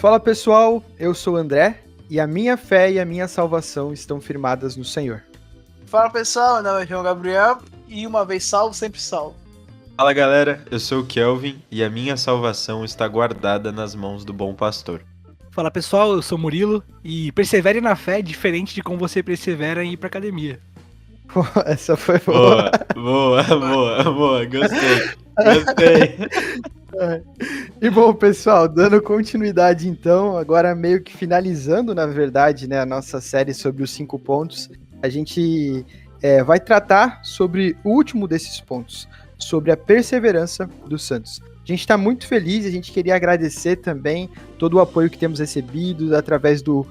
Fala pessoal, eu sou o André e a minha fé e a minha salvação estão firmadas no Senhor. Fala pessoal, meu nome é João Gabriel e uma vez salvo, sempre salvo. Fala galera, eu sou o Kelvin e a minha salvação está guardada nas mãos do bom pastor. Fala pessoal, eu sou o Murilo e persevere na fé diferente de como você persevera em ir pra academia. Pô, essa foi boa. Boa, gostei. E bom pessoal, dando continuidade então, agora meio que finalizando na verdade, né, a nossa série sobre os 5 pontos, a gente vai tratar sobre o último desses pontos, sobre a perseverança dos santos. A gente está muito feliz, a gente queria agradecer também todo o apoio que temos recebido através do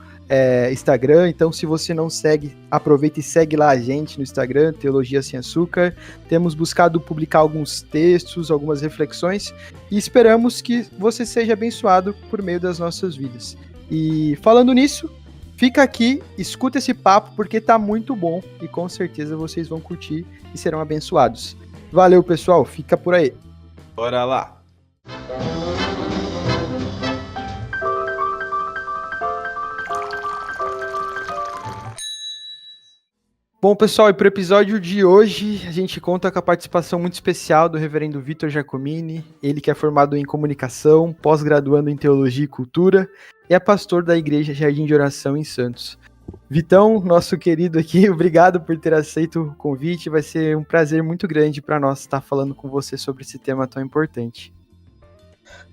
Instagram. Então, se você não segue, aproveita e segue lá a gente no Instagram, Teologia Sem Açúcar. Temos buscado publicar alguns textos, algumas reflexões e esperamos que você seja abençoado por meio das nossas vidas. E falando nisso, fica aqui, escuta esse papo porque tá muito bom e com certeza vocês vão curtir e serão abençoados. Valeu, pessoal, fica por aí. Bora lá. Bom, pessoal, e para o episódio de hoje, a gente conta com a participação muito especial do reverendo Vitor Giacomini, ele que é formado em comunicação, pós-graduando em teologia e cultura, e é pastor da Igreja Jardim de Oração em Santos. Vitão, nosso querido aqui, obrigado por ter aceito o convite, vai ser um prazer muito grande para nós estar falando com você sobre esse tema tão importante.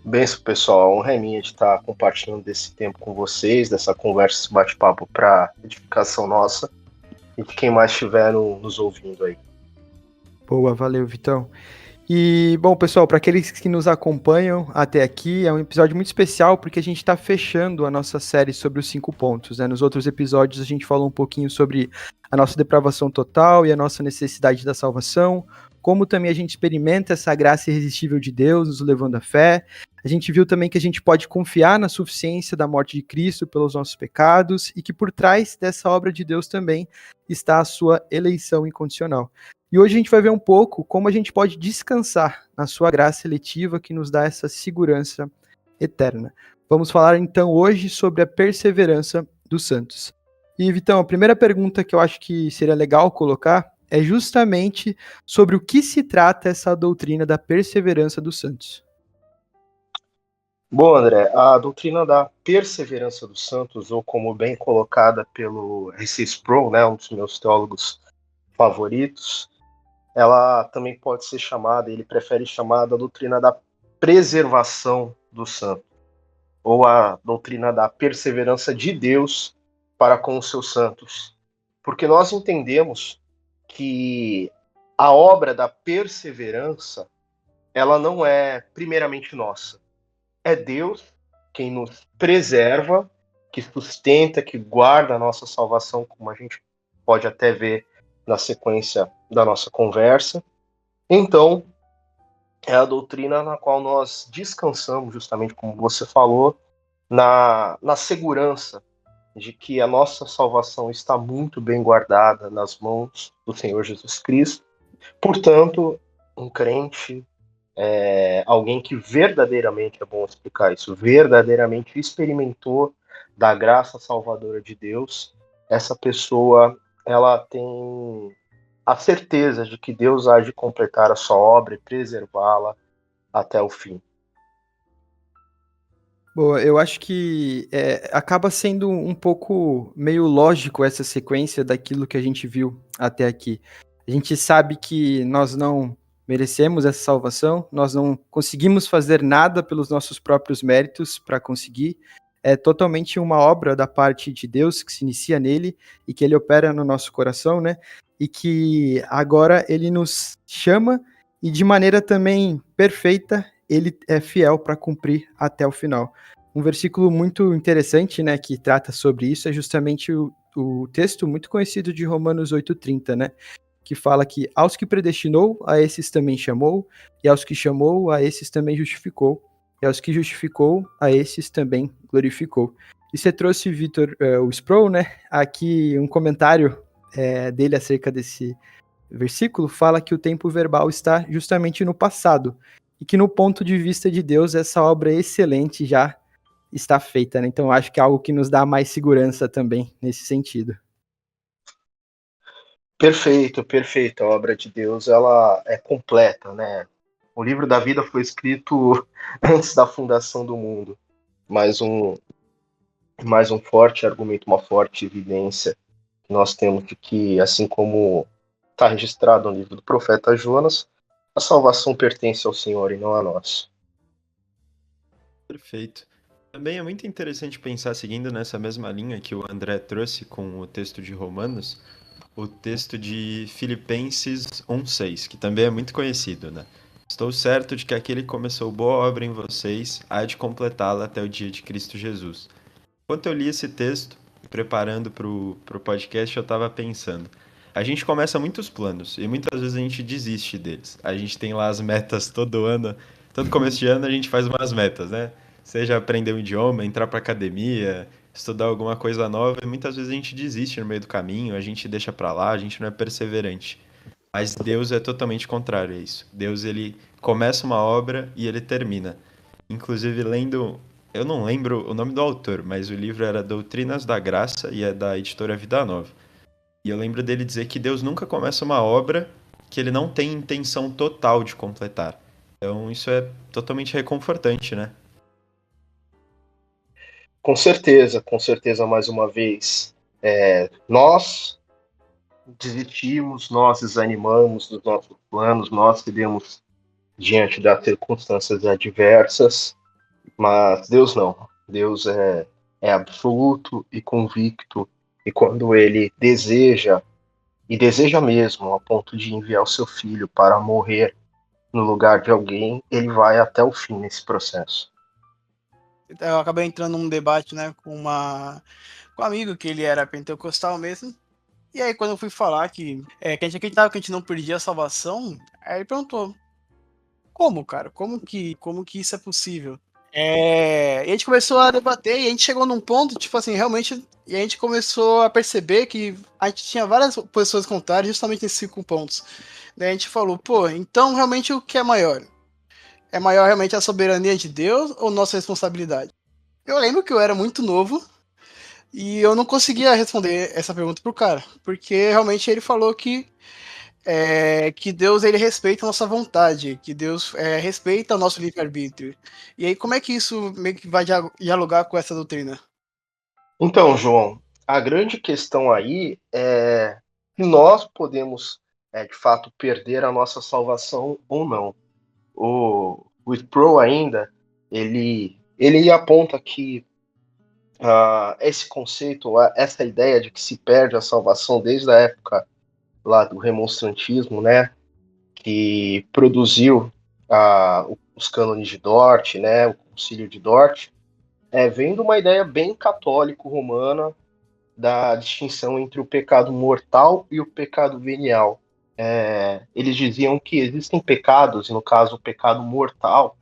Benção, pessoal, a honra é minha de estar compartilhando desse tempo com vocês, dessa conversa, esse bate-papo para edificação nossa. E de quem mais estiver nos ouvindo aí. Boa, valeu, Vitão. E, bom, pessoal, para aqueles que nos acompanham até aqui, é um episódio muito especial porque a gente está fechando a nossa série sobre os 5 pontos, né? Nos outros episódios a gente falou um pouquinho sobre a nossa depravação total e a nossa necessidade da salvação, como também a gente experimenta essa graça irresistível de Deus, nos levando à fé. A gente viu também que a gente pode confiar na suficiência da morte de Cristo pelos nossos pecados e que por trás dessa obra de Deus também está a sua eleição incondicional. E hoje a gente vai ver um pouco como a gente pode descansar na sua graça eletiva que nos dá essa segurança eterna. Vamos falar então hoje sobre a perseverança dos santos. E Vitão, a primeira pergunta que eu acho que seria legal colocar é justamente sobre o que se trata essa doutrina da perseverança dos santos. Bom, André, a doutrina da perseverança dos santos, ou como bem colocada pelo R.C. Sproul, né, um dos meus teólogos favoritos, ela também pode ser chamada, ele prefere chamar da doutrina da preservação do santo, ou a doutrina da perseverança de Deus para com os seus santos. Porque nós entendemos que a obra da perseverança, ela não é primeiramente nossa. É Deus quem nos preserva, que sustenta, que guarda a nossa salvação, como a gente pode até ver na sequência da nossa conversa. Então, é a doutrina na qual nós descansamos, justamente como você falou, na segurança de que a nossa salvação está muito bem guardada nas mãos do Senhor Jesus Cristo. Portanto, um crente, alguém que verdadeiramente, é bom explicar isso, verdadeiramente experimentou da graça salvadora de Deus, essa pessoa, ela tem a certeza de que Deus há de completar a sua obra e preservá-la até o fim. Boa, eu acho que acaba sendo um pouco meio lógico essa sequência daquilo que a gente viu até aqui. A gente sabe que nós não merecemos essa salvação, nós não conseguimos fazer nada pelos nossos próprios méritos para conseguir. É totalmente uma obra da parte de Deus que se inicia nele e que ele opera no nosso coração, né? E que agora ele nos chama e de maneira também perfeita ele é fiel para cumprir até o final. Um versículo muito interessante, né, que trata sobre isso é justamente o texto muito conhecido de Romanos 8:30, né? Que fala que aos que predestinou, a esses também chamou, e aos que chamou, a esses também justificou, e aos que justificou, a esses também glorificou. E você trouxe, Vitor, o Sproul, né? Aqui um comentário dele acerca desse versículo, fala que o tempo verbal está justamente no passado, e que no ponto de vista de Deus, essa obra excelente já está feita, né? Então eu acho que é algo que nos dá mais segurança também nesse sentido. Perfeito, perfeito. A obra de Deus, ela é completa, né? O livro da vida foi escrito antes da fundação do mundo. Mais um, mais um forte argumento, uma forte evidência que nós temos de que, assim como está registrado no livro do profeta Jonas, a salvação pertence ao Senhor e não a nós. Perfeito. Também é muito interessante pensar, seguindo nessa mesma linha que o André trouxe com o texto de Romanos, o texto de Filipenses 1:6, que também é muito conhecido, né? Estou certo de que aquele que começou boa obra em vocês há de completá-la até o dia de Cristo Jesus. Enquanto eu li esse texto, preparando para o podcast, eu estava pensando. A gente começa muitos planos e muitas vezes a gente desiste deles. A gente tem lá as metas todo ano, todo começo de ano a gente faz umas metas, né? Seja aprender um idioma, entrar para academia, estudar alguma coisa nova, e muitas vezes a gente desiste no meio do caminho, a gente deixa para lá, a gente não é perseverante. Mas Deus é totalmente contrário a isso. Deus, ele começa uma obra e ele termina. Inclusive, lendo, eu não lembro o nome do autor, mas o livro era Doutrinas da Graça e é da editora Vida Nova. E eu lembro dele dizer que Deus nunca começa uma obra que ele não tem intenção total de completar. Então, isso é totalmente reconfortante, né? Com certeza, mais uma vez, nós desistimos, nós desanimamos dos nossos planos, nós cedemos diante das circunstâncias adversas, mas Deus não. Deus é absoluto e convicto, e quando Ele deseja, e deseja mesmo, a ponto de enviar o seu filho para morrer no lugar de alguém, Ele vai até o fim nesse processo. Eu acabei entrando num debate, né, com um amigo que ele era pentecostal mesmo. E aí, quando eu fui falar que a gente acreditava que a gente não perdia a salvação, aí ele perguntou: como, cara? Como que isso é possível? E a gente começou a debater e a gente chegou num ponto, tipo assim, realmente, e a gente começou a perceber que a gente tinha várias pessoas contrárias justamente nesses 5 pontos. Daí a gente falou, pô, então realmente o que é maior? É maior realmente a soberania de Deus ou nossa responsabilidade? Eu lembro que eu era muito novo e eu não conseguia responder essa pergunta pro cara, porque realmente ele falou que Deus ele respeita a nossa vontade, que Deus respeita o nosso livre-arbítrio. E aí, como é que isso meio que vai dialogar com essa doutrina? Então, João, a grande questão aí é se nós podemos, de fato, perder a nossa salvação ou não. O Sproul ainda, ele aponta que esse conceito, essa ideia de que se perde a salvação desde a época lá do remonstrantismo, né, que produziu os cânones de Dort, né, o Concílio de Dort, vem de uma ideia bem católico-romana da distinção entre o pecado mortal e o pecado venial. Eles diziam que existem pecados, e no caso o pecado mortal,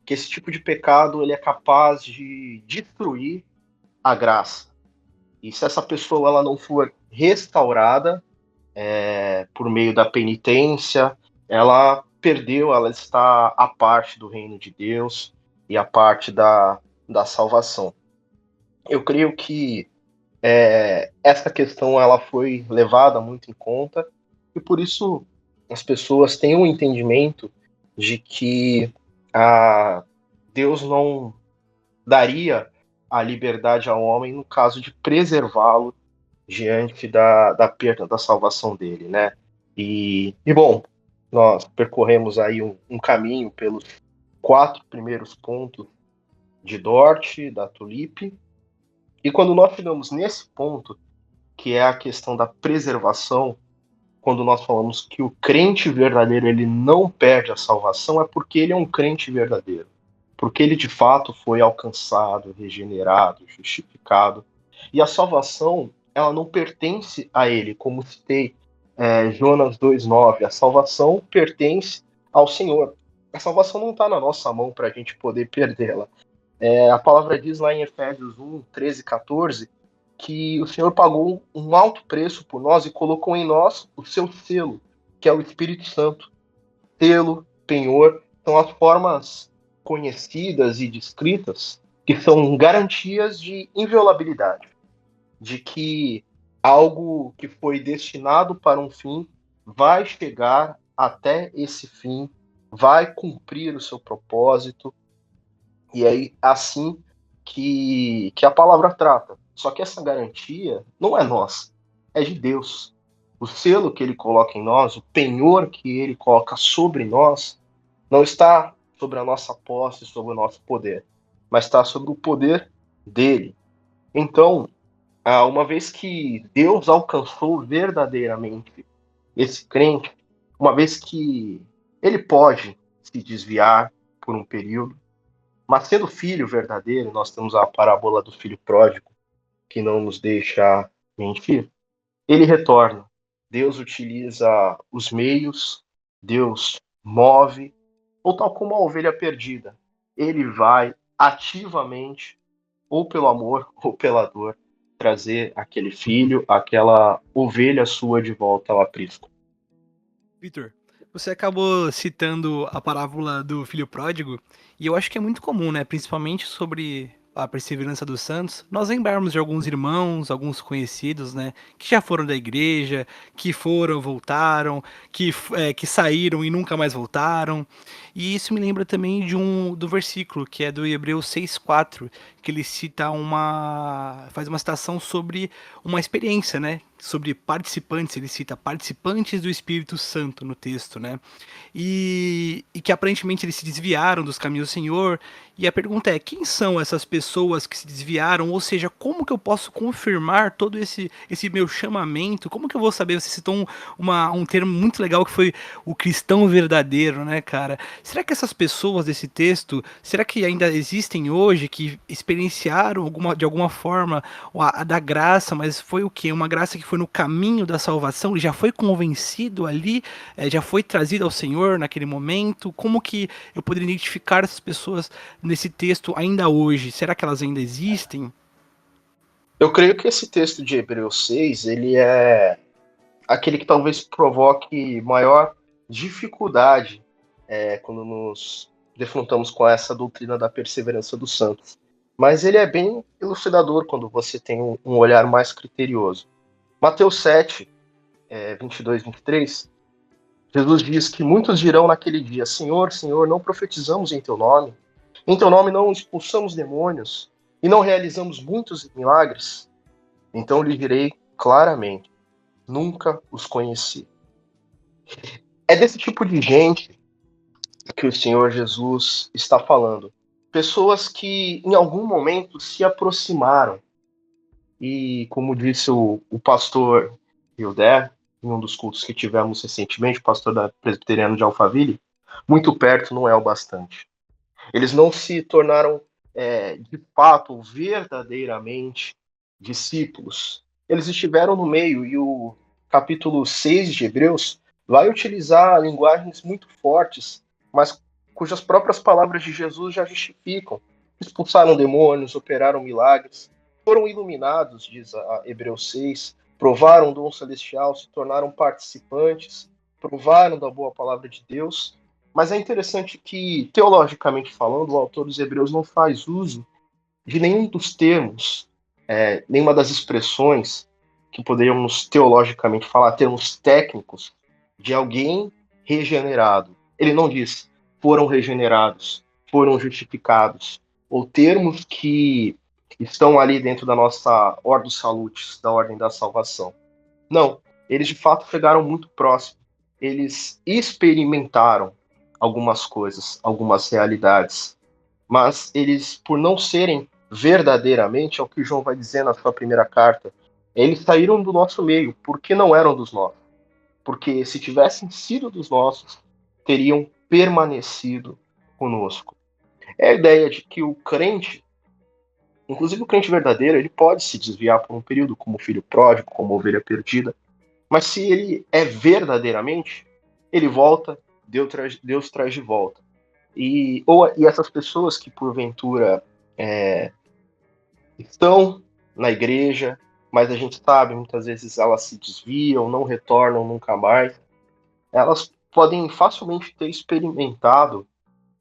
que esse tipo de pecado ele é capaz de destruir a graça. E se essa pessoa ela não for restaurada por meio da penitência, ela perdeu, ela está à parte do reino de Deus e à parte da salvação. Eu creio que essa questão ela foi levada muito em conta e por isso as pessoas têm um entendimento de que Deus não daria a liberdade ao homem no caso de preservá-lo diante da perda da salvação dele, né? E bom, nós percorremos aí um caminho pelos 4 primeiros pontos de Dort, da Tulipe, e quando nós chegamos nesse ponto, que é a questão da preservação, quando nós falamos que o crente verdadeiro ele não perde a salvação, é porque ele é um crente verdadeiro. Porque ele de fato foi alcançado, regenerado, justificado. E a salvação, ela não pertence a ele, como citei Jonas 2,9. A salvação pertence ao Senhor. A salvação não está na nossa mão para a gente poder perdê-la. A palavra diz lá em Efésios 1:13, 14, que o Senhor pagou um alto preço por nós e colocou em nós o seu selo, que é o Espírito Santo. Selo, penhor, são as formas conhecidas e descritas que são garantias de inviolabilidade, de que algo que foi destinado para um fim vai chegar até esse fim, vai cumprir o seu propósito, e é assim que a palavra trata. Só que essa garantia não é nossa, é de Deus. O selo que ele coloca em nós, o penhor que ele coloca sobre nós, não está sobre a nossa posse, sobre o nosso poder, mas está sobre o poder dele. Então, uma vez que Deus alcançou verdadeiramente esse crente, uma vez que ele pode se desviar por um período, mas sendo filho verdadeiro, nós temos a parábola do filho pródigo, que não nos deixa mentir, ele retorna. Deus utiliza os meios, Deus move, ou tal como a ovelha perdida, ele vai ativamente, ou pelo amor ou pela dor, trazer aquele filho, aquela ovelha sua de volta ao aprisco. Vitor, você acabou citando a parábola do filho pródigo, e eu acho que é muito comum, né? Principalmente sobre a perseverança dos santos, nós lembrarmos de alguns irmãos, alguns conhecidos, né? Que já foram da igreja, que foram, voltaram, que saíram e nunca mais voltaram. E isso me lembra também do versículo, que é do Hebreus 6,4, que ele faz uma citação sobre uma experiência, né? Sobre participantes, ele cita participantes do Espírito Santo no texto, né? E que aparentemente eles se desviaram dos caminhos do Senhor. E a pergunta é: quem são essas pessoas que se desviaram? Ou seja, como que eu posso confirmar todo esse meu chamamento? Como que eu vou saber? Você citou um termo muito legal que foi o cristão verdadeiro, né, cara? Será que essas pessoas desse texto, será que ainda existem hoje, que experienciaram de alguma forma a da graça, mas foi o quê? Uma graça que foi no caminho da salvação? Ele já foi convencido ali, já foi trazido ao Senhor naquele momento? Como que eu poderia identificar essas pessoas nesse texto ainda hoje? Será que elas ainda existem? Eu creio que esse texto de Hebreus 6, ele é aquele que talvez provoque maior dificuldade quando nos defrontamos com essa doutrina da perseverança dos santos. Mas ele é bem elucidador quando você tem um olhar mais criterioso. Mateus 7, 22, 23, Jesus diz que muitos dirão naquele dia: Senhor, Senhor, não profetizamos em teu nome? Em teu nome não expulsamos demônios? E não realizamos muitos milagres? Então lhe direi claramente: nunca os conheci. É desse tipo de gente que o Senhor Jesus está falando. Pessoas que em algum momento se aproximaram. E como disse o pastor Hilder, em um dos cultos que tivemos recentemente, o pastor da Presbiteriana de Alphaville, muito perto não é o bastante. Eles não se tornaram, de fato, verdadeiramente discípulos. Eles estiveram no meio, e o capítulo 6 de Hebreus vai utilizar linguagens muito fortes, mas cujas próprias palavras de Jesus já justificam. Expulsaram demônios, operaram milagres, foram iluminados, diz a Hebreus 6, provaram o dom celestial, se tornaram participantes, provaram da boa palavra de Deus. Mas é interessante que, teologicamente falando, o autor dos Hebreus não faz uso de nenhum dos termos, nenhuma das expressões que poderíamos teologicamente falar, termos técnicos, de alguém regenerado. Ele não diz foram regenerados, foram justificados, ou termos que estão ali dentro da nossa Ordo Salutis, da Ordem da Salvação. Não, eles de fato chegaram muito próximo. Eles experimentaram algumas coisas, algumas realidades, mas eles, por não serem verdadeiramente, é o que João vai dizer na sua primeira carta, eles saíram do nosso meio, porque não eram dos nossos. Porque se tivessem sido dos nossos, teriam permanecido conosco. É a ideia de que o crente, inclusive o crente verdadeiro, ele pode se desviar por um período, como filho pródigo, como ovelha perdida, mas se ele é verdadeiramente, ele volta, Deus traz de volta. E essas pessoas que porventura estão na igreja, mas a gente sabe, muitas vezes elas se desviam, não retornam nunca mais, elas podem facilmente ter experimentado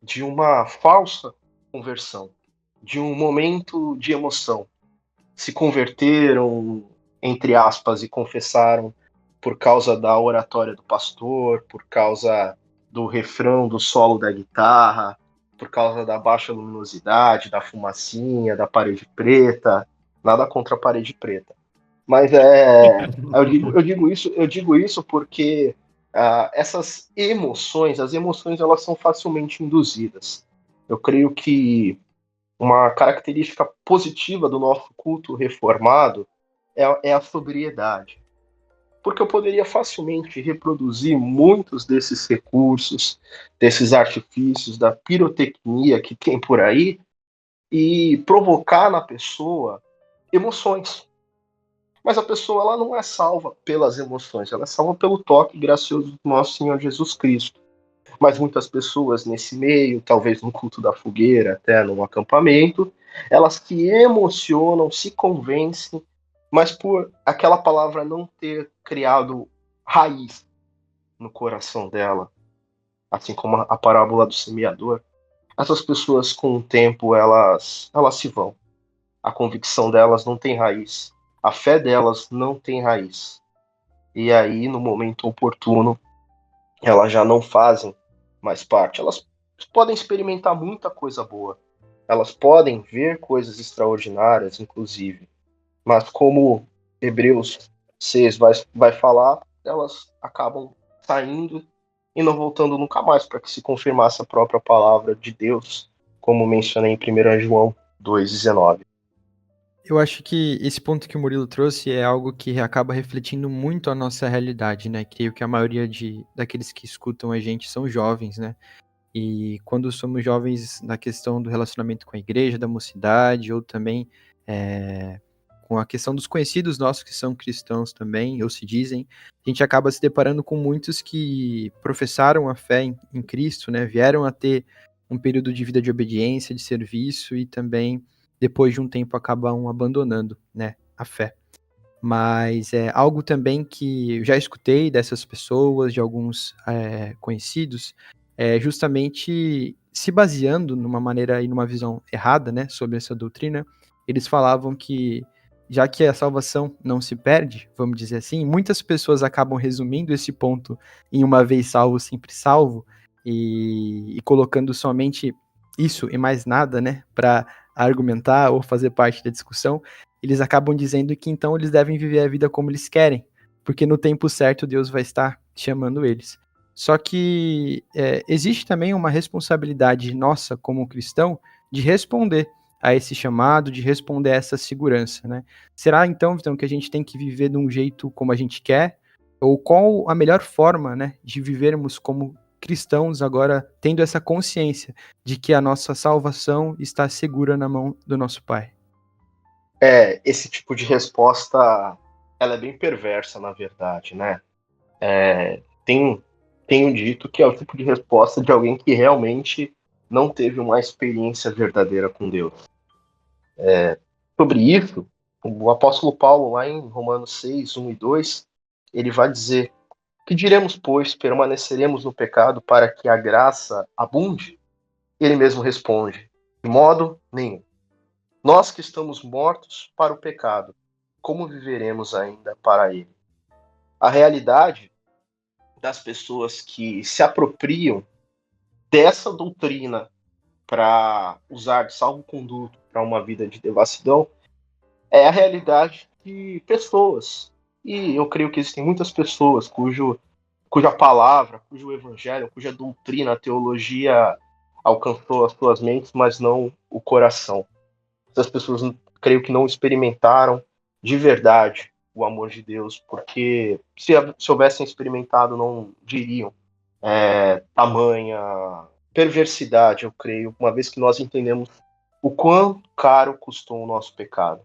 de uma falsa conversão. de um momento de emoção. Se converteram, entre aspas, e confessaram por causa da oratória do pastor, por causa do refrão do solo da guitarra, por causa da baixa luminosidade, da fumacinha, da parede preta. Nada contra a parede preta. Mas eu digo isso porque essas emoções, as emoções elas são facilmente induzidas. Eu creio que uma característica positiva do nosso culto reformado é a sobriedade. Porque eu poderia facilmente reproduzir muitos desses recursos, desses artifícios, da pirotecnia que tem por aí, e provocar na pessoa emoções. Mas a pessoa ela não é salva pelas emoções, ela é salva pelo toque gracioso do nosso Senhor Jesus Cristo. Mas muitas pessoas nesse meio, talvez no culto da fogueira, até num acampamento, elas se emocionam, se convencem, mas por aquela palavra não ter criado raiz no coração dela, assim como a parábola do semeador, essas pessoas com o tempo elas se vão. A convicção delas não tem raiz, a fé delas não tem raiz. E aí, no momento oportuno, elas já não fazem mais parte. Elas podem experimentar muita coisa boa, elas podem ver coisas extraordinárias, inclusive, mas como Hebreus 6 vai falar, elas acabam saindo e não voltando nunca mais, para que se confirmasse a própria palavra de Deus, como mencionei em 1 João 2,19. Eu acho que esse ponto que o Murilo trouxe é algo que acaba refletindo muito a nossa realidade, né? Creio que a maioria daqueles que escutam a gente são jovens, né? E quando somos jovens na questão do relacionamento com a igreja, da mocidade, ou também com a questão dos conhecidos nossos que são cristãos também, ou se dizem, a gente acaba se deparando com muitos que professaram a fé em Cristo, né? Vieram a ter um período de vida de obediência, de serviço e também depois de um tempo acabam abandonando, né, a fé. Mas é algo também que eu já escutei dessas pessoas, de alguns conhecidos, justamente se baseando numa maneira e numa visão errada, né, sobre essa doutrina. Eles falavam que, já que a salvação não se perde, vamos dizer assim, muitas pessoas acabam resumindo esse ponto em uma vez salvo, sempre salvo, e colocando somente isso e mais nada, né, para argumentar ou fazer parte da discussão. Eles acabam dizendo que então eles devem viver a vida como eles querem, porque no tempo certo Deus vai estar chamando eles. Só que existe também uma responsabilidade nossa como cristão de responder a esse chamado, de responder a essa segurança, né? Será então, Vitão, que a gente tem que viver de um jeito como a gente quer? Ou qual a melhor forma, né, de vivermos como cristãos agora, tendo essa consciência de que a nossa salvação está segura na mão do nosso Pai? Esse tipo de resposta, ela é bem perversa, na verdade, né? Tenho dito que é o tipo de resposta de alguém que realmente não teve uma experiência verdadeira com Deus. Sobre isso, o apóstolo Paulo, lá em Romanos 6, 1 e 2, ele vai dizer: que diremos, pois, permaneceremos no pecado para que a graça abunde? Ele mesmo responde: de modo nenhum. Nós que estamos mortos para o pecado, como viveremos ainda para ele? A realidade das pessoas que se apropriam dessa doutrina para usar de salvo-conduto para uma vida de devassidão é a realidade de pessoas. E eu creio que existem muitas pessoas cuja palavra, cujo evangelho, cuja doutrina, a teologia alcançou as suas mentes, mas não o coração. Essas pessoas creio que não experimentaram de verdade o amor de Deus, porque se houvessem experimentado, não diriam tamanha perversidade, eu creio, uma vez que nós entendemos o quão caro custou o nosso pecado.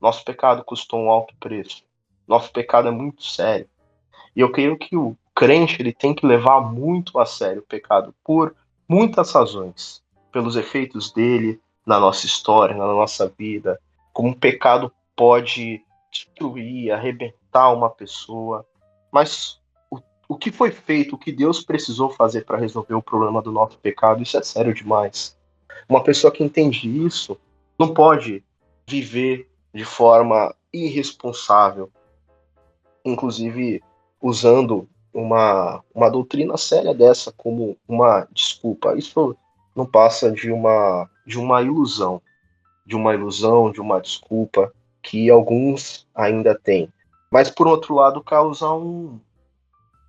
Nosso pecado custou um alto preço. Nosso pecado é muito sério. E eu creio que o crente ele tem que levar muito a sério o pecado por muitas razões. Pelos efeitos dele na nossa história, na nossa vida. Como o pecado pode destruir, arrebentar uma pessoa. Mas o que foi feito, o que Deus precisou fazer para resolver o problema do nosso pecado, isso é sério demais. Uma pessoa que entende isso, não pode viver de forma irresponsável, inclusive usando uma doutrina séria dessa como uma desculpa. Isso não passa de uma ilusão, de uma desculpa que alguns ainda têm. Mas, por outro lado, causa um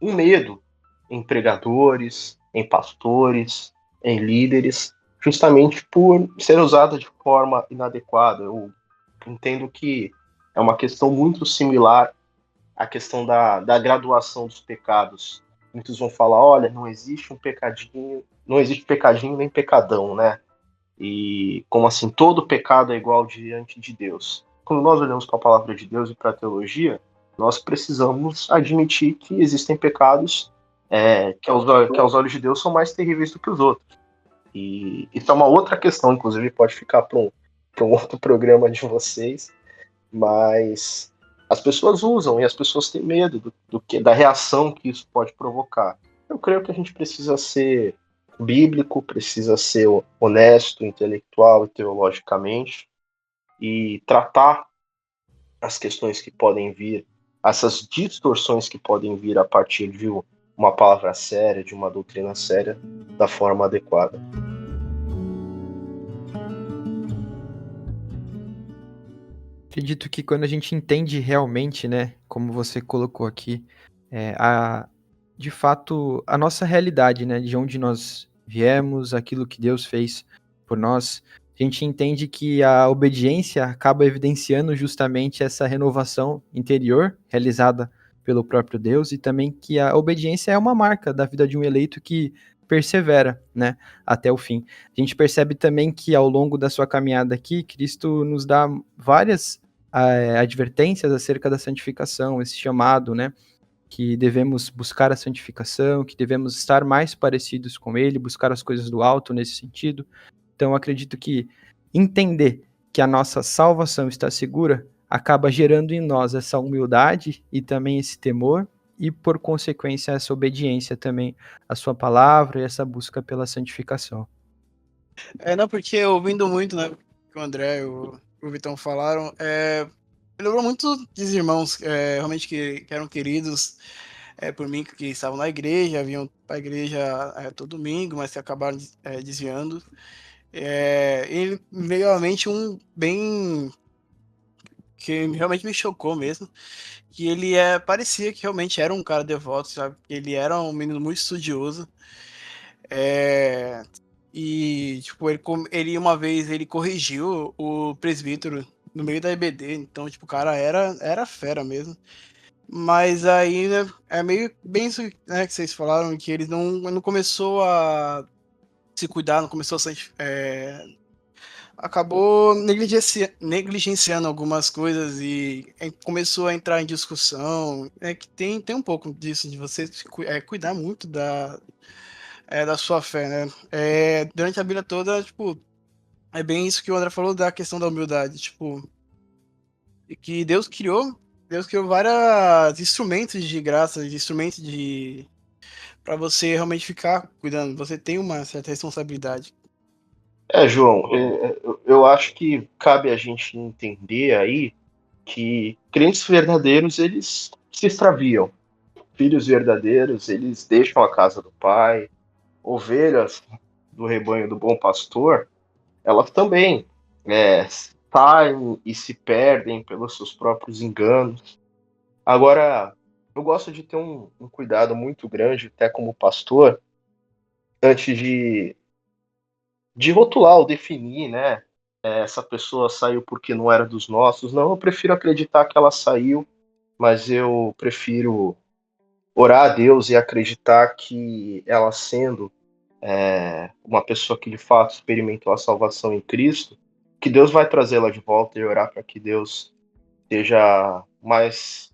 medo em pregadores, em pastores, em líderes, justamente por ser usada de forma inadequada. Eu entendo que é uma questão muito similar à questão da graduação dos pecados. Muitos vão falar, olha, não existe um pecadinho, não existe pecadinho nem pecadão, né? E como assim, todo pecado é igual diante de Deus. Quando nós olhamos para a palavra de Deus e para a teologia, nós precisamos admitir que existem pecados que aos olhos de Deus são mais terríveis do que os outros. E isso é uma outra questão, inclusive pode ficar para um outro programa de vocês, mas as pessoas usam e as pessoas têm medo da reação que isso pode provocar. Eu creio que a gente precisa ser bíblico, precisa ser honesto, intelectual e teologicamente, e tratar as questões que podem vir, essas distorções que podem vir a partir de uma palavra séria, de uma doutrina séria, da forma adequada. Acredito que quando a gente entende realmente, né, como você colocou aqui, de fato, a nossa realidade, né, de onde nós viemos, aquilo que Deus fez por nós, a gente entende que a obediência acaba evidenciando justamente essa renovação interior realizada pelo próprio Deus e também que a obediência é uma marca da vida de um eleito que persevera, né, até o fim. A gente percebe também que ao longo da sua caminhada aqui, Cristo nos dá várias advertências acerca da santificação, esse chamado, né, que devemos buscar a santificação, que devemos estar mais parecidos com Ele, buscar as coisas do alto nesse sentido. Então, acredito que entender que a nossa salvação está segura acaba gerando em nós essa humildade e também esse temor e, por consequência, essa obediência também à sua palavra e essa busca pela santificação. Não, porque ouvindo muito, né, que o André e o Vitão falaram, me lembrou muito dos irmãos realmente que eram queridos por mim, que estavam na igreja, vinham para a igreja todo domingo, mas que acabaram desviando. Ele veio à mente um bem que realmente me chocou mesmo, que ele parecia que realmente era um cara devoto, sabe? Ele era um menino muito estudioso. É, e, tipo, ele uma vez ele corrigiu o presbítero no meio da EBD, então, tipo, o cara era fera mesmo. Mas aí, né, é meio bem isso, né, que vocês falaram, que ele não começou a se cuidar, não começou a acabou negligenciando algumas coisas e começou a entrar em discussão. É que tem um pouco disso, de você cuidar muito da sua fé, né? Durante a Bíblia toda, tipo, é bem isso que o André falou da questão da humildade, tipo, que Deus criou vários instrumentos de graça, de instrumentos de para você realmente ficar cuidando. Você tem uma certa responsabilidade. João, eu acho que cabe a gente entender aí que crentes verdadeiros, eles se extraviam. Filhos verdadeiros, eles deixam a casa do pai. Ovelhas do rebanho do bom pastor, elas também saem e se perdem pelos seus próprios enganos. Agora, eu gosto de ter um cuidado muito grande, até como pastor, antes de rotular ou definir, né? Essa pessoa saiu porque não era dos nossos. Não, eu prefiro acreditar que ela saiu, mas eu prefiro orar a Deus e acreditar que ela sendo uma pessoa que de fato experimentou a salvação em Cristo, que Deus vai trazê-la de volta e orar para que Deus esteja mais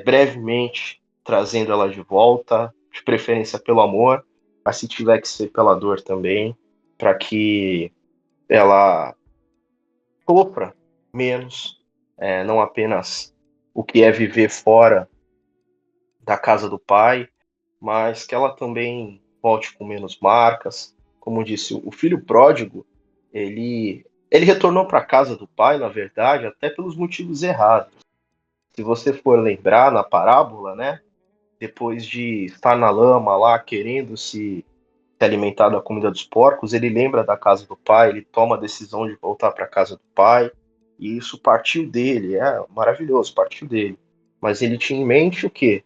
brevemente trazendo ela de volta, de preferência pelo amor, mas se tiver que ser pela dor também, para que ela sofra menos, não apenas o que é viver fora da casa do Pai, mas que ela também volte com menos marcas. Como disse, o filho pródigo, ele Ele retornou para a casa do pai, na verdade, até pelos motivos errados. Se você for lembrar na parábola, né? Depois de estar na lama lá, querendo se alimentar da comida dos porcos, ele lembra da casa do pai, ele toma a decisão de voltar para a casa do pai, e isso partiu dele, é maravilhoso, partiu dele. Mas ele tinha em mente o quê?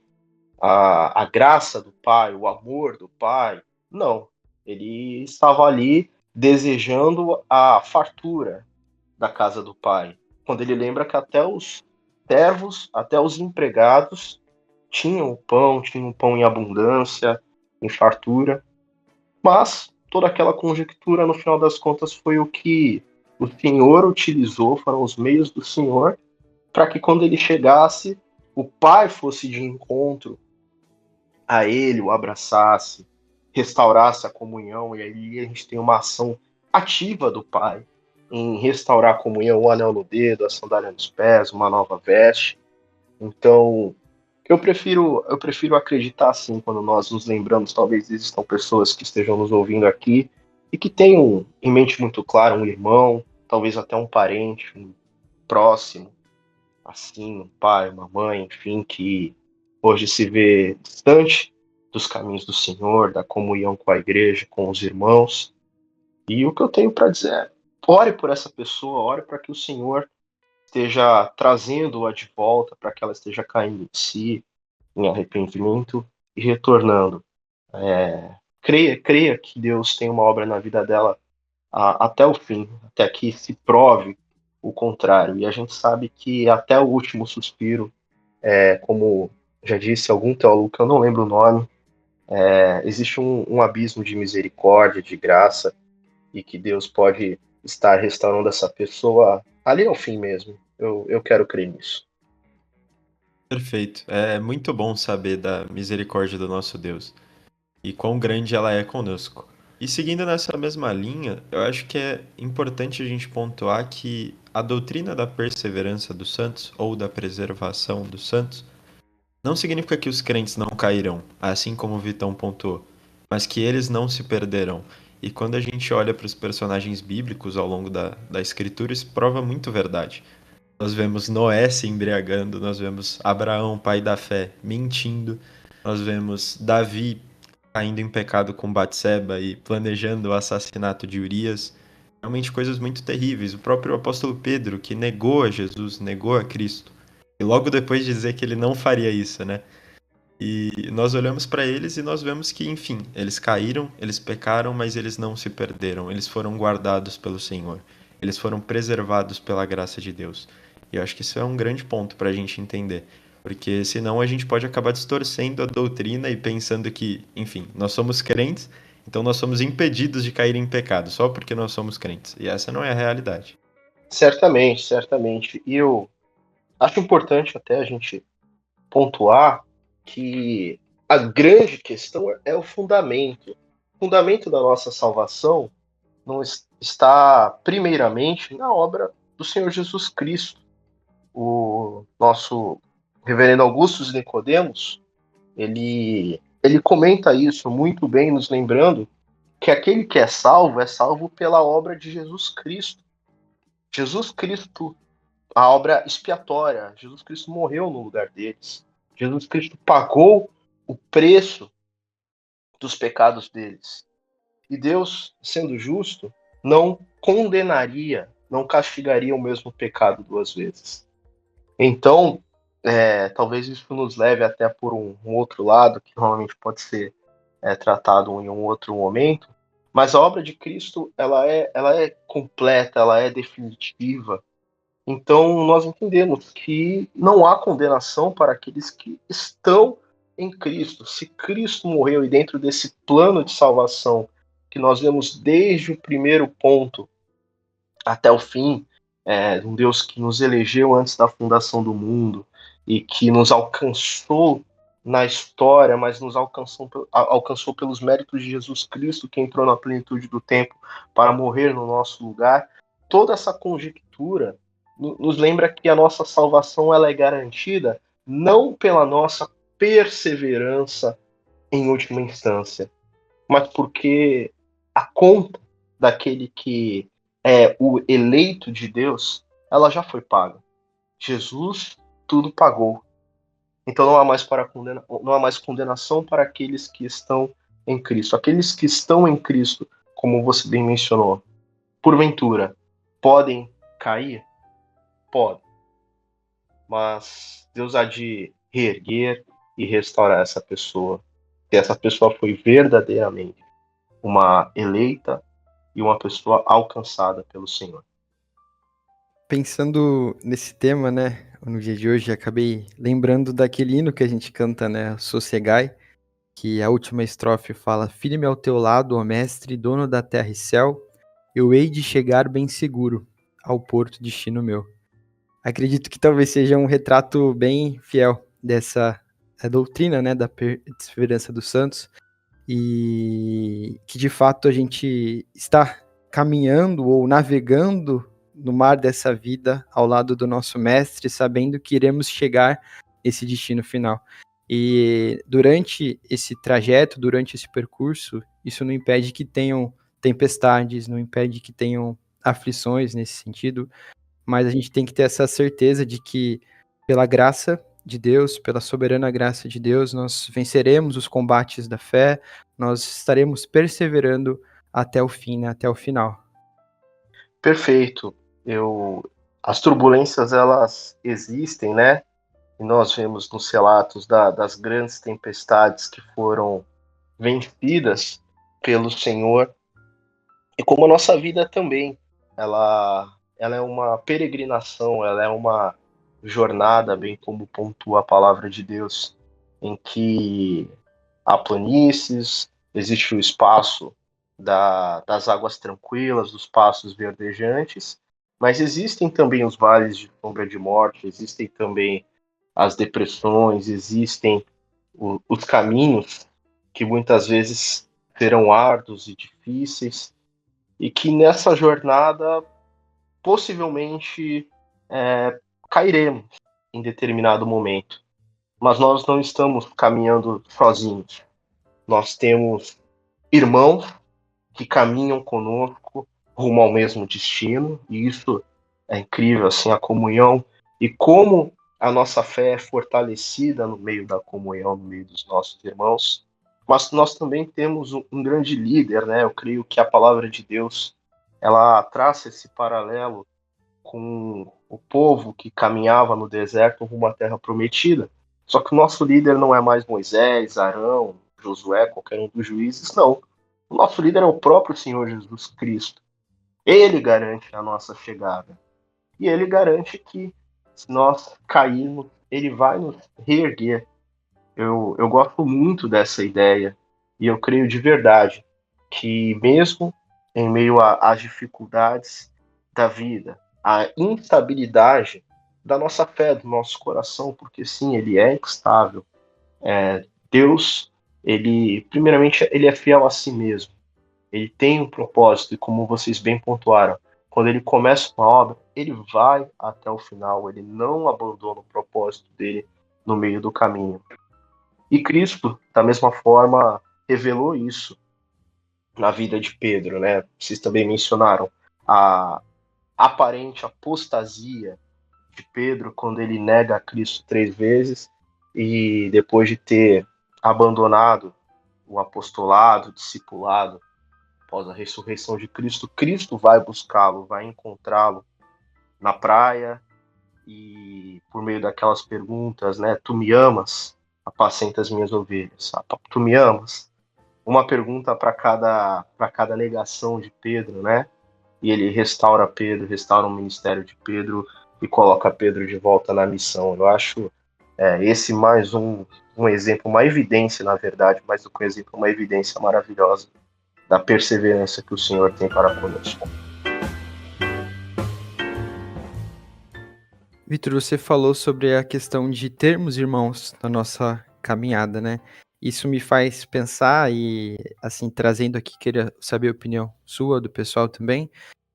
A graça do pai, o amor do pai? Não. Ele estava ali desejando a fartura da casa do pai. Quando ele lembra que até os servos, até os empregados tinham pão em abundância, em fartura. Mas toda aquela conjectura, no final das contas, foi o que o Senhor utilizou, foram os meios do Senhor, para que quando ele chegasse, o pai fosse de encontro a ele, o abraçasse, restaurasse a comunhão, e aí a gente tem uma ação ativa do pai em restaurar a comunhão, o anel no dedo, a sandália nos pés, uma nova veste. Então, eu prefiro acreditar assim quando nós nos lembramos, talvez existam pessoas que estejam nos ouvindo aqui e que tenham em mente muito claro um irmão, talvez até um parente, um próximo, assim, um pai, uma mãe, enfim, que hoje se vê distante dos caminhos do Senhor, da comunhão com a igreja, com os irmãos. E o que eu tenho para dizer é: ore por essa pessoa, ore para que o Senhor esteja trazendo-a de volta, para que ela esteja caindo em si, em arrependimento e retornando. Creia que Deus tem uma obra na vida dela até o fim, até que se prove o contrário. E a gente sabe que até o último suspiro, como já disse algum teólogo que eu não lembro o nome, existe um abismo de misericórdia, de graça, e que Deus pode estar restaurando essa pessoa ali ao fim mesmo. Eu quero crer nisso. Perfeito. É muito bom saber da misericórdia do nosso Deus e quão grande ela é conosco. E seguindo nessa mesma linha, eu acho que é importante a gente pontuar que a doutrina da perseverança dos santos ou da preservação dos santos não significa que os crentes não cairão, assim como o Vitão pontuou, mas que eles não se perderão. E quando a gente olha para os personagens bíblicos ao longo da escritura, isso prova muito verdade. Nós vemos Noé se embriagando, nós vemos Abraão, pai da fé, mentindo, nós vemos Davi caindo em pecado com Batseba e planejando o assassinato de Urias. Realmente coisas muito terríveis. O próprio apóstolo Pedro, que negou a Jesus, negou a Cristo, e logo depois dizer que ele não faria isso, né? E nós olhamos para eles e nós vemos que, enfim, eles caíram, eles pecaram, mas eles não se perderam. Eles foram guardados pelo Senhor. Eles foram preservados pela graça de Deus. E eu acho que isso é um grande ponto para a gente entender. Porque senão a gente pode acabar distorcendo a doutrina e pensando que, enfim, nós somos crentes, então nós somos impedidos de cair em pecado só porque nós somos crentes. E essa não é a realidade. Certamente, certamente. E eu acho importante até a gente pontuar que a grande questão é o fundamento. O fundamento da nossa salvação não está primeiramente na obra do Senhor Jesus Cristo. O nosso reverendo Augusto Nicodemos, ele comenta isso muito bem, nos lembrando que aquele que é salvo pela obra de Jesus Cristo. Jesus Cristo, a obra expiatória, Jesus Cristo morreu no lugar deles. Jesus Cristo pagou o preço dos pecados deles. E Deus, sendo justo, não condenaria, não castigaria o mesmo pecado duas vezes. Então, talvez isso nos leve até por um outro lado, que normalmente pode ser tratado em um outro momento, mas a obra de Cristo ela é completa, ela é definitiva. Então, nós entendemos que não há condenação para aqueles que estão em Cristo. Se Cristo morreu e dentro desse plano de salvação que nós vemos desde o primeiro ponto até o fim, um Deus que nos elegeu antes da fundação do mundo e que nos alcançou na história, mas nos alcançou pelos méritos de Jesus Cristo, que entrou na plenitude do tempo para morrer no nosso lugar. Toda essa conjectura nos lembra que a nossa salvação ela é garantida não pela nossa perseverança em última instância, mas porque a conta daquele que é o eleito de Deus, ela já foi paga. Jesus tudo pagou. Então não há mais condenação para aqueles que estão em Cristo. Aqueles que estão em Cristo, como você bem mencionou, porventura, podem cair? Podem. Mas Deus há de reerguer e restaurar essa pessoa. Se essa pessoa foi verdadeiramente uma eleita e uma pessoa alcançada pelo Senhor. Pensando nesse tema, né, no dia de hoje, acabei lembrando daquele hino que a gente canta, né, Sossegai, que a última estrofe fala: Firme ao teu lado, ó mestre, dono da terra e céu, eu hei de chegar bem seguro ao porto destino meu. Acredito que talvez seja um retrato bem fiel dessa doutrina, né, da perseverança dos santos, e que de fato a gente está caminhando ou navegando no mar dessa vida ao lado do nosso mestre, sabendo que iremos chegar nesse destino final. E durante esse trajeto, durante esse percurso, isso não impede que tenham tempestades, não impede que tenham aflições nesse sentido, mas a gente tem que ter essa certeza de que, pela graça de Deus, pela soberana graça de Deus, nós venceremos os combates da fé, nós estaremos perseverando até o fim, né, até o final. Perfeito. As turbulências, elas existem, né? E nós vemos nos relatos das grandes tempestades que foram vencidas pelo Senhor. E como a nossa vida também, ela é uma peregrinação, ela é uma jornada, bem como pontua a palavra de Deus, em que há planícies, existe o espaço das águas tranquilas, dos pastos verdejantes, mas existem também os vales de sombra de morte, existem também as depressões, existem os caminhos que muitas vezes serão árduos e difíceis, e que nessa jornada possivelmente cairemos em determinado momento. Mas nós não estamos caminhando sozinhos. Nós temos irmãos que caminham conosco rumo ao mesmo destino, e isso é incrível, assim, a comunhão, e como a nossa fé é fortalecida no meio da comunhão, no meio dos nossos irmãos. Mas nós também temos um grande líder, né? Eu creio que a palavra de Deus, ela traça esse paralelo com o povo que caminhava no deserto rumo à terra prometida. Só que o nosso líder não é mais Moisés, Arão, Josué, qualquer um dos juízes, não. O nosso líder é o próprio Senhor Jesus Cristo. Ele garante a nossa chegada. E ele garante que, se nós cairmos, ele vai nos reerguer. Eu gosto muito dessa ideia. E eu creio de verdade que, mesmo em meio às dificuldades da vida, a instabilidade da nossa fé, do nosso coração, porque sim, ele é instável. Deus, primeiramente, ele é fiel a si mesmo. Ele tem um propósito, e como vocês bem pontuaram, quando ele começa uma obra, ele vai até o final, ele não abandona o propósito dele no meio do caminho. E Cristo, da mesma forma, revelou isso na vida de Pedro, né? Vocês também mencionaram a aparente apostasia de Pedro quando ele nega a Cristo 3 vezes, e depois de ter abandonado o apostolado, o discipulado, após a ressurreição de Cristo, Cristo vai buscá-lo, vai encontrá-lo na praia, e por meio daquelas perguntas, né? Tu me amas? Apacenta as minhas ovelhas. Tu me amas? Uma pergunta para cada negação de Pedro, né? E ele restaura Pedro, restaura o ministério de Pedro e coloca Pedro de volta na missão. Eu acho esse mais um exemplo, uma evidência, na verdade, mais do que um exemplo, uma evidência maravilhosa da perseverança que o Senhor tem para conosco. Vitor, você falou sobre a questão de termos irmãos na nossa caminhada, né? Isso me faz pensar e, assim, trazendo aqui, queria saber a opinião sua, do pessoal também,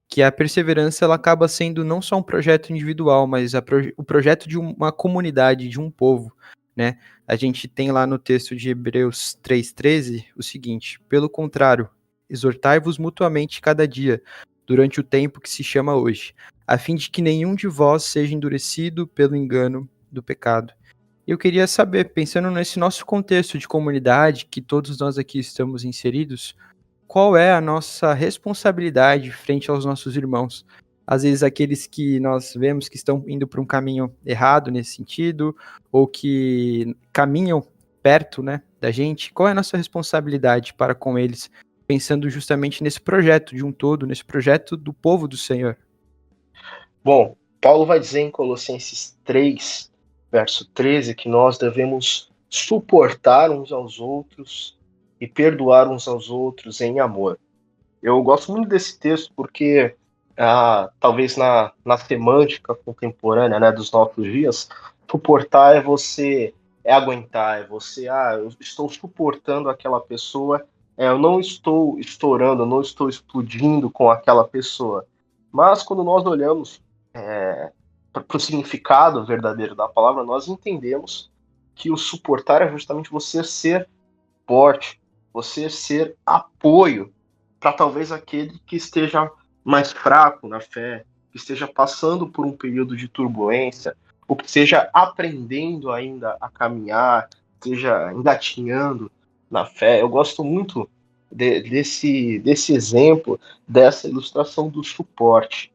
que a perseverança ela acaba sendo não só um projeto individual, mas o projeto de uma comunidade, de um povo, né? A gente tem lá no texto de Hebreus 3,13 o seguinte: pelo contrário, exortai-vos mutuamente cada dia, durante o tempo que se chama hoje, a fim de que nenhum de vós seja endurecido pelo engano do pecado. Eu queria saber, pensando nesse nosso contexto de comunidade, que todos nós aqui estamos inseridos, qual é a nossa responsabilidade frente aos nossos irmãos? Às vezes aqueles que nós vemos que estão indo para um caminho errado nesse sentido, ou que caminham perto, né, da gente, qual é a nossa responsabilidade para com eles, pensando justamente nesse projeto de um todo, nesse projeto do povo do Senhor? Bom, Paulo vai dizer em Colossenses 3, verso 13, que nós devemos suportar uns aos outros e perdoar uns aos outros em amor. Eu gosto muito desse texto porque, talvez na semântica contemporânea, né, dos nossos dias, suportar é aguentar, é você, eu estou suportando aquela pessoa, eu não estou estourando, eu não estou explodindo com aquela pessoa. Mas quando nós olhamos para o significado verdadeiro da palavra, nós entendemos que o suportar é justamente você ser forte, você ser apoio para talvez aquele que esteja mais fraco na fé, que esteja passando por um período de turbulência, ou que esteja aprendendo ainda a caminhar, esteja engatinhando na fé. Eu gosto muito desse exemplo, dessa ilustração do suporte.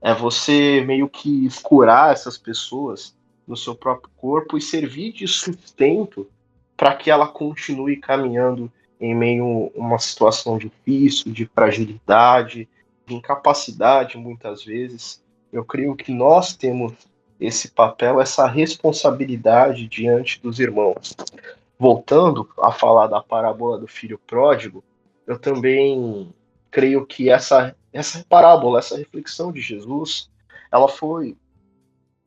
É você meio que curar essas pessoas no seu próprio corpo e servir de sustento para que ela continue caminhando em meio a uma situação difícil, de fragilidade, de incapacidade, muitas vezes. Eu creio que nós temos esse papel, essa responsabilidade diante dos irmãos. Voltando a falar da parábola do filho pródigo, eu também creio que essa parábola, essa reflexão de Jesus, ela foi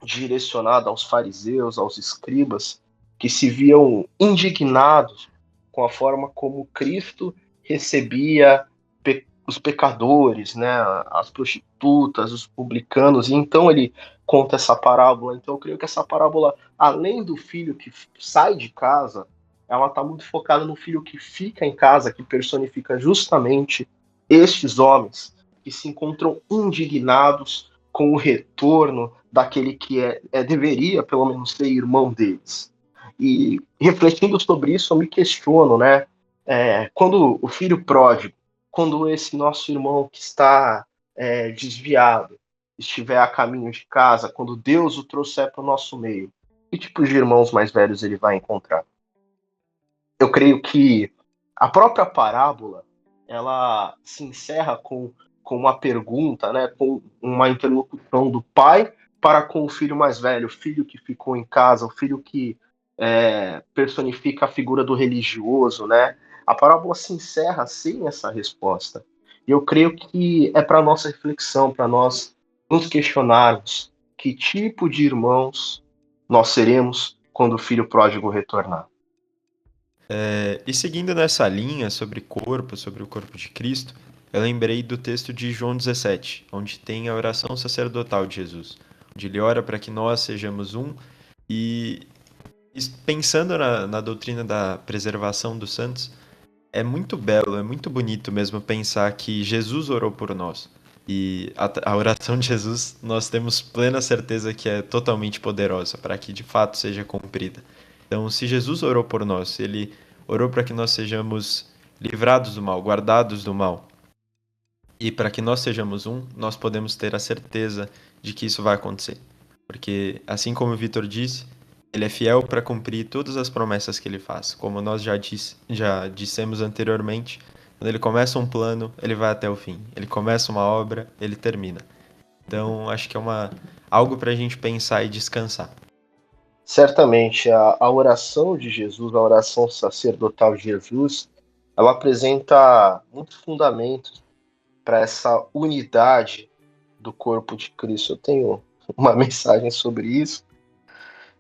direcionada aos fariseus, aos escribas, que se viam indignados com a forma como Cristo recebia os pecadores, né, as prostitutas, os publicanos, e então ele conta essa parábola. Então eu creio que essa parábola, além do filho que sai de casa, ela está muito focada no filho que fica em casa, que personifica justamente estes homens que se encontram indignados com o retorno daquele que deveria, pelo menos, ser irmão deles. E refletindo sobre isso, eu me questiono, né? Quando o filho pródigo, quando esse nosso irmão que está desviado estiver a caminho de casa, quando Deus o trouxer para o nosso meio, que tipo de irmãos mais velhos ele vai encontrar? Eu creio que a própria parábola ela se encerra com uma pergunta, né, com uma interlocução do pai para com o filho mais velho, o filho que ficou em casa, o filho que personifica a figura do religioso, né? A parábola se encerra sem essa resposta. E eu creio que é para nossa reflexão, para nós nos questionarmos que tipo de irmãos nós seremos quando o filho pródigo retornar. E seguindo nessa linha sobre o corpo de Cristo, eu lembrei do texto de João 17, onde tem a oração sacerdotal de Jesus, onde ele ora para que nós sejamos um, e pensando na doutrina da preservação dos santos, é muito belo, é muito bonito mesmo pensar que Jesus orou por nós. E a oração de Jesus, nós temos plena certeza que é totalmente poderosa para que de fato seja cumprida. Então, se Jesus orou por nós, ele orou para que nós sejamos livrados do mal, guardados do mal, e para que nós sejamos um, nós podemos ter a certeza de que isso vai acontecer. Porque, assim como o Vitor disse, ele é fiel para cumprir todas as promessas que ele faz. Como nós já dissemos anteriormente, quando ele começa um plano, ele vai até o fim. Ele começa uma obra, ele termina. Então, acho que é algo para a gente pensar e descansar. Certamente, a oração de Jesus, a oração sacerdotal de Jesus, ela apresenta muitos fundamentos para essa unidade do corpo de Cristo. Eu tenho uma mensagem sobre isso.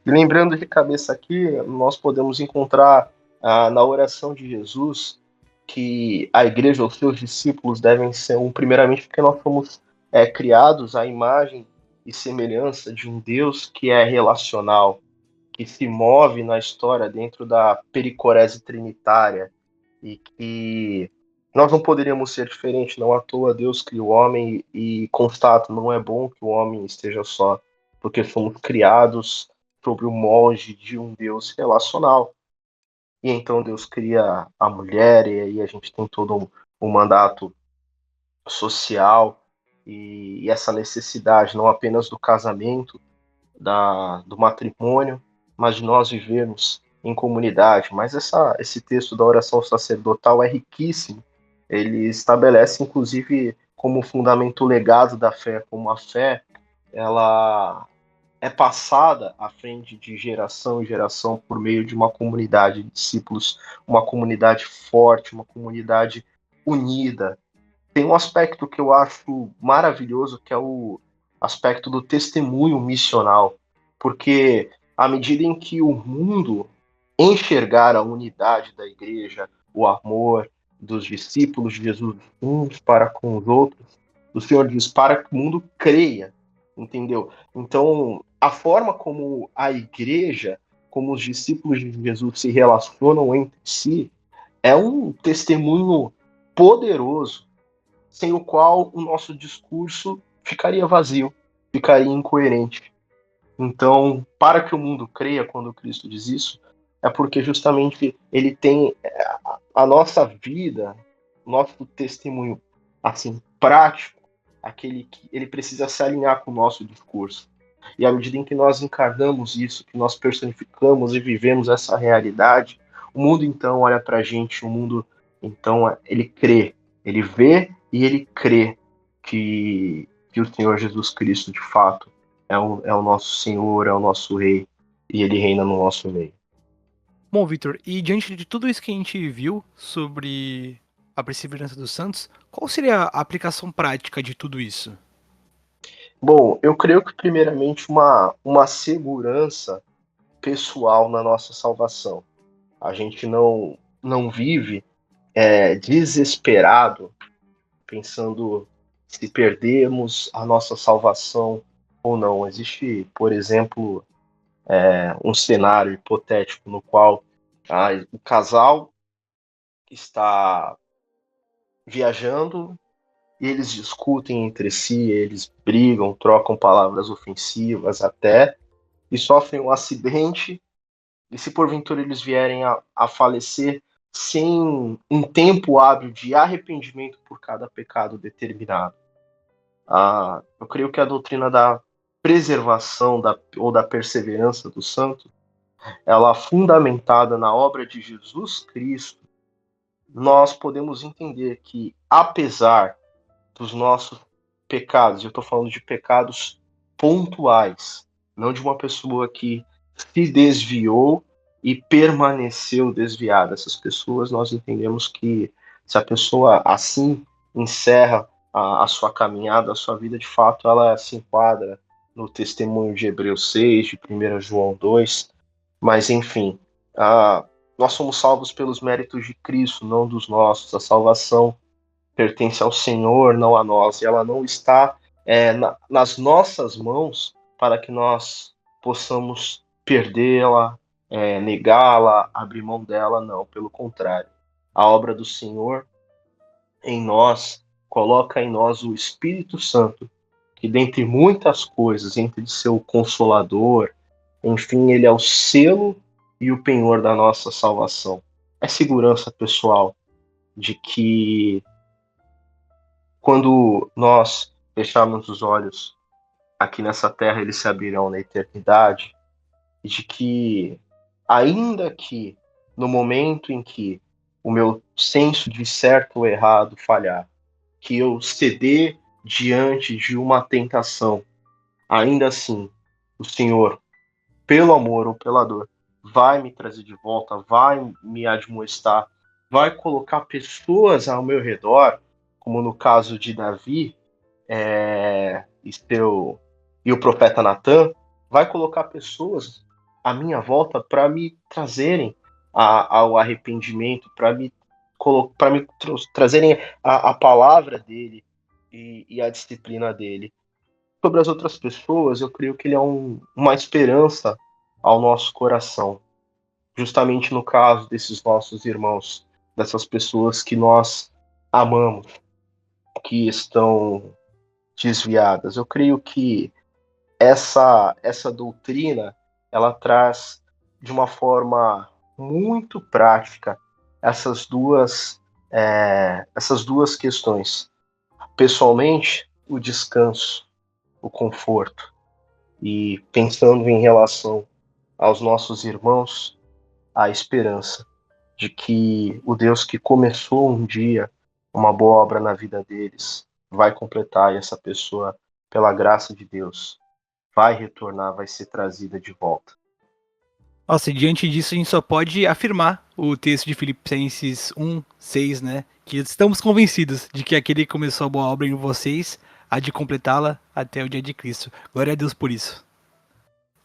E lembrando de cabeça aqui, nós podemos encontrar na oração de Jesus que a igreja, os seus discípulos devem ser primeiramente porque nós fomos criados à imagem e semelhança de um Deus que é relacional, que se move na história dentro da pericorese trinitária e que Nós não poderíamos ser diferente, não à toa Deus criou o homem e constata, não é bom que o homem esteja só, porque fomos criados sob o molde de um Deus relacional. E então Deus cria a mulher, e aí a gente tem todo um mandato social e essa necessidade não apenas do casamento, do matrimônio, mas de nós vivermos em comunidade. Mas esse texto da oração sacerdotal é riquíssimo. Ele estabelece, inclusive, como fundamento o legado da fé, como a fé ela é passada à frente de geração em geração por meio de uma comunidade de discípulos, uma comunidade forte, uma comunidade unida. Tem um aspecto que eu acho maravilhoso, que é o aspecto do testemunho missional, porque à medida em que o mundo enxergar a unidade da igreja, o amor dos discípulos de Jesus uns para com os outros, o Senhor diz para que o mundo creia, entendeu? Então, a forma como a igreja, como os discípulos de Jesus se relacionam entre si, é um testemunho poderoso, sem o qual o nosso discurso ficaria vazio, ficaria incoerente. Então, para que o mundo creia quando Cristo diz isso, é porque justamente ele tem a nossa vida, nosso testemunho assim prático, aquele que ele precisa se alinhar com o nosso discurso. E à medida em que nós encarnamos isso, que nós personificamos e vivemos essa realidade, o mundo então olha para a gente, o mundo então ele crê, ele vê e ele crê que o Senhor Jesus Cristo de fato é o nosso Senhor, é o nosso Rei, e ele reina no nosso meio. Bom, Vitor, e diante de tudo isso que a gente viu sobre a perseverança dos santos, qual seria a aplicação prática de tudo isso? Bom, eu creio que primeiramente uma segurança pessoal na nossa salvação. A gente não vive desesperado, pensando se perdemos a nossa salvação ou não. Existe, por exemplo, um cenário hipotético no qual o casal está viajando e eles discutem entre si, eles brigam, trocam palavras ofensivas até, e sofrem um acidente, e se porventura eles vierem a falecer sem um tempo hábil de arrependimento por cada pecado determinado. Eu creio que a doutrina da preservação ou da perseverança dos santos, ela fundamentada na obra de Jesus Cristo, nós podemos entender que, apesar dos nossos pecados, eu estou falando de pecados pontuais, não de uma pessoa que se desviou e permaneceu desviada. Essas pessoas, nós entendemos que se a pessoa assim encerra a sua caminhada, a sua vida, de fato, ela se enquadra no testemunho de Hebreus 6, de 1 João 2, mas enfim, nós somos salvos pelos méritos de Cristo, não dos nossos. A salvação pertence ao Senhor, não a nós, e ela não está nas nossas mãos para que nós possamos perdê-la, negá-la, abrir mão dela, não, pelo contrário. A obra do Senhor em nós coloca em nós o Espírito Santo, que dentre muitas coisas, entre de ser o consolador, enfim, ele é o selo e o penhor da nossa salvação. É segurança pessoal de que quando nós fecharmos os olhos aqui nessa terra, eles se abrirão na eternidade, e de que, ainda que no momento em que o meu senso de certo ou errado falhar, que eu ceder diante de uma tentação, ainda assim, o Senhor, pelo amor ou pela dor, vai me trazer de volta, vai me admoestar, vai colocar pessoas ao meu redor, como no caso de Davi, e o profeta Natan, vai colocar pessoas à minha volta para me trazerem ao arrependimento, para me trazerem a palavra dele e a disciplina dele. Sobre as outras pessoas, eu creio que ele é uma esperança ao nosso coração. Justamente no caso desses nossos irmãos, dessas pessoas que nós amamos, que estão desviadas. Eu creio que essa doutrina ela traz de uma forma muito prática essas duas questões. Pessoalmente, o descanso, o conforto, e pensando em relação aos nossos irmãos, a esperança de que o Deus que começou um dia uma boa obra na vida deles vai completar, e essa pessoa, pela graça de Deus, vai retornar, vai ser trazida de volta. Nossa, e diante disso a gente só pode afirmar o texto de Filipenses 1:6, né? Que estamos convencidos de que aquele que começou a boa obra em vocês há de completá-la até o dia de Cristo. Glória a Deus por isso.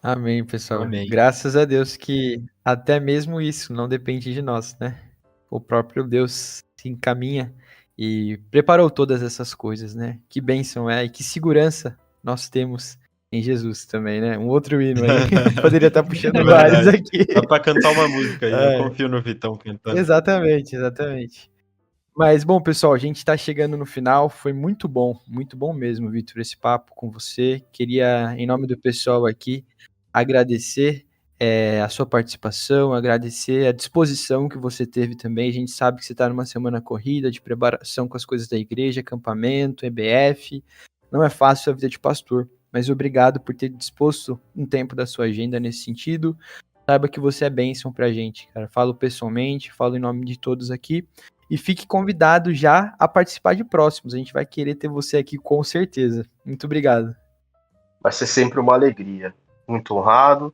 Amém, pessoal. Amém. Graças a Deus que até mesmo isso não depende de nós, né? O próprio Deus se encaminha e preparou todas essas coisas, né? Que bênção é e que segurança nós temos em Jesus também, né? Um outro hino aí. Poderia estar puxando É vários verdade. aqui. Dá pra cantar uma música aí, É. eu confio no Vitão cantando. Exatamente, exatamente. Mas, bom, pessoal, a gente está chegando no final. Foi muito bom mesmo, Vitor, esse papo com você. Queria, em nome do pessoal aqui, agradecer a sua participação, agradecer a disposição que você teve também. A gente sabe que você está numa semana corrida de preparação com as coisas da igreja, acampamento, EBF. Não é fácil a vida de pastor, mas obrigado por ter disposto um tempo da sua agenda nesse sentido. Saiba que você é bênção pra gente, cara. Falo pessoalmente, falo em nome de todos aqui. E fique convidado já a participar de próximos. A gente vai querer ter você aqui com certeza. Muito obrigado. Vai ser sempre uma alegria. Muito honrado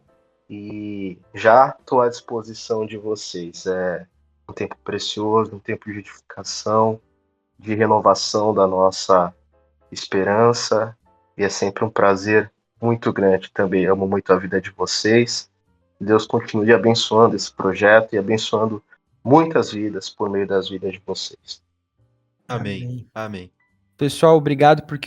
e já estou à disposição de vocês. É um tempo precioso, um tempo de edificação, de renovação da nossa esperança, e é sempre um prazer muito grande. Também amo muito a vida de vocês. Deus continue abençoando esse projeto e abençoando muitas vidas por meio das vidas de vocês. Amém. Amém. Pessoal, obrigado por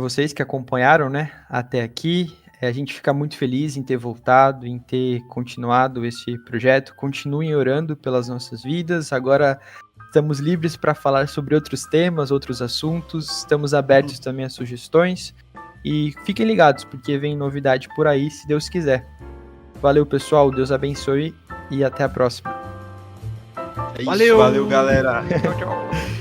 vocês que acompanharam, né, até aqui. A gente fica muito feliz em ter voltado, em ter continuado esse projeto. Continuem orando pelas nossas vidas. Agora estamos livres para falar sobre outros temas, outros assuntos. Estamos abertos também a sugestões. E fiquem ligados, porque vem novidade por aí, se Deus quiser. Valeu, pessoal. Deus abençoe e até a próxima. É isso. Valeu! Valeu, galera. Tchau, tchau.